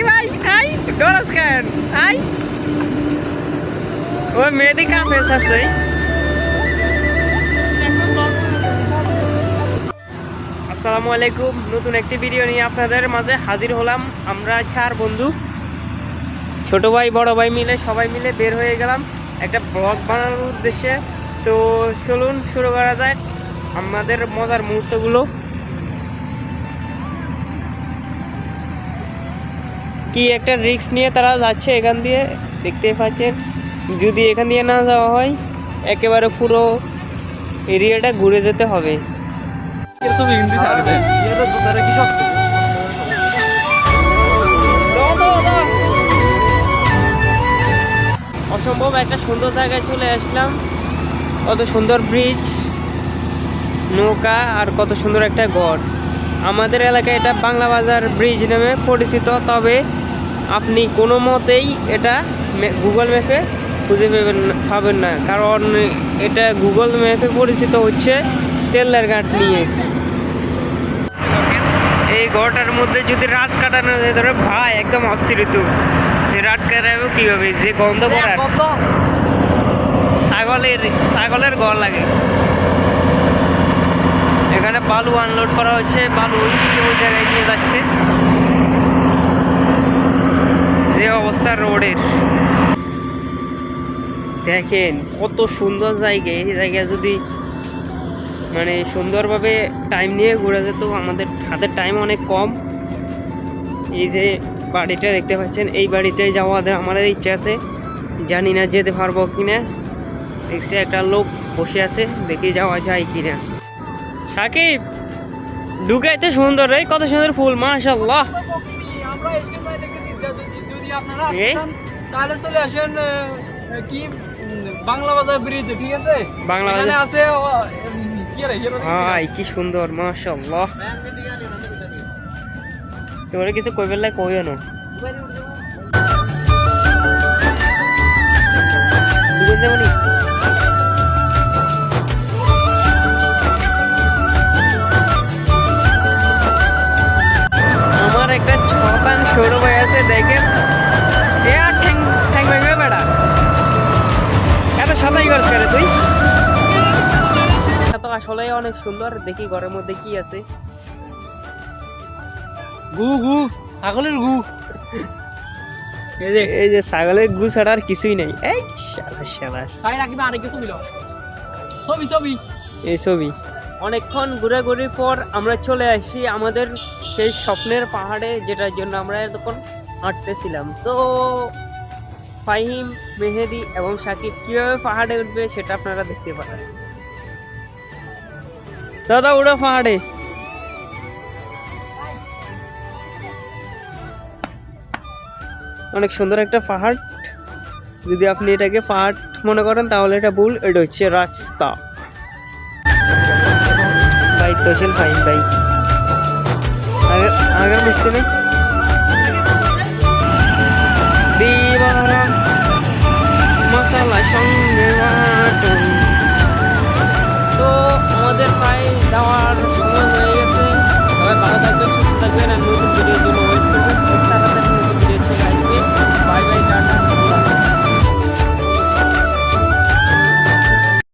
সাকিব ভাই আই ডরাস কেন I O Medica face আছে। আসসালামু আলাইকুম, নতুন একটি ভিডিও নিয়ে আপনাদের মাঝে হাজির হলাম। আমরা 4 বন্ধু, ছোট ভাই বড় ভাই মিলে সবাই মিলে বের হয়ে গেলাম একটা ব্লগ বানানোর উদ্দেশ্যে। তো চলুন শুরু করা যাক আমাদের মজার মুহূর্তগুলো। কি একটা রিস্ক নিয়ে তারা যাচ্ছে এখান দিয়ে, দেখতে পাচ্ছেন। যদি এখান দিয়ে না যাওয়া হয় একেবারে পুরো এরিয়াটা ঘুরে যেতে হবে। অসম্ভব একটা সুন্দর জায়গায় চলে আসলাম। কত সুন্দর ব্রিজ, নৌকা আর কত সুন্দর একটা গড়। আমাদের এলাকায় এটা বাংলা বাজার ব্রিজ নামে পরিচিত, তবে আপনি কোনো মতেই এটা গুগল ম্যাপে খুঁজে পাবেন না, কারণ এটা গুগল ম্যাপে পরিচিত হচ্ছে তেলের ঘাট নিয়ে। এই গড়টার মধ্যে যদি রাত কাটানো যায় ধরে ভাই একদম অস্থির হতো। রাত কাটাবো কীভাবে, যে গন্ধ করার ছাগলের গড় লাগে। এখানে বালু আনলোড করা হচ্ছে, বালু ওই জায়গায় নিয়ে যাচ্ছে। যে অবস্থা রোডের, দেখেন কত সুন্দর জায়গা। এই জায়গা যদি মানে সুন্দরভাবে টাইম নিয়ে ঘুরে যেত, আমাদের হাতের টাইম অনেক কম। এই যে বাড়িটা দেখতে পাচ্ছেন, এই বাড়িতে যাওয়ার আমাদের ইচ্ছা আছে, জানি না যেতে পারবো কিনা। দেখছি একটা লোক বসে আছে, দেখি যাওয়া যায় কিনা। সাকিব ঢুকাইতে সুন্দর, এই কত সুন্দর ফুল, মাশাআল্লাহ। তাহলে চলে আসেন কি বাংলা বাজার ব্রিজে, ঠিক আছে? বাংলা বাজার আছে ভাই, কি সুন্দর, মাশাআল্লাহ। তোমরা কিছু কইবেন না, কইও না। আমার একটা 6 ছোট ভাই আছে, দেখেন এ আর ঠ্যাং ভেঙে বেড়া। এত সাঁতারি করছে রে তুই। তো আসলে অনেক সুন্দর। দেখি ঘরের মধ্যে কি আছে। ছাগলের গু। এই যে ছাগলের গু ছাড়া আর কিছুই নাই। এই শালা তাই রাখবে আরেক কিছু মিলো। ছবি এই ছবি। অনেকক্ষণ ঘোরাঘুরির পর আমরা চলে আসি আমাদের সেই স্বপ্নের পাহাড়ে, যেটার জন্য আমরা এতক্ষণ হাঁটতেছিলাম। তো ফাহিম, মেহেদি এবং সাকিব কিভাবে পাহাড়ে উঠবে সেটা আপনারা দেখতে পারেন। দাদা উড়ো পাহাড়ে। অনেক সুন্দর একটা পাহাড়। যদি আপনি এটাকে পাহাড় মনে করেন তাহলে এটা ভুল, এটা হচ্ছে রাস্তা। ভাই তোশিল ফাইন ভাই, আগে বুঝতে নেই। মশালা সঙ্গ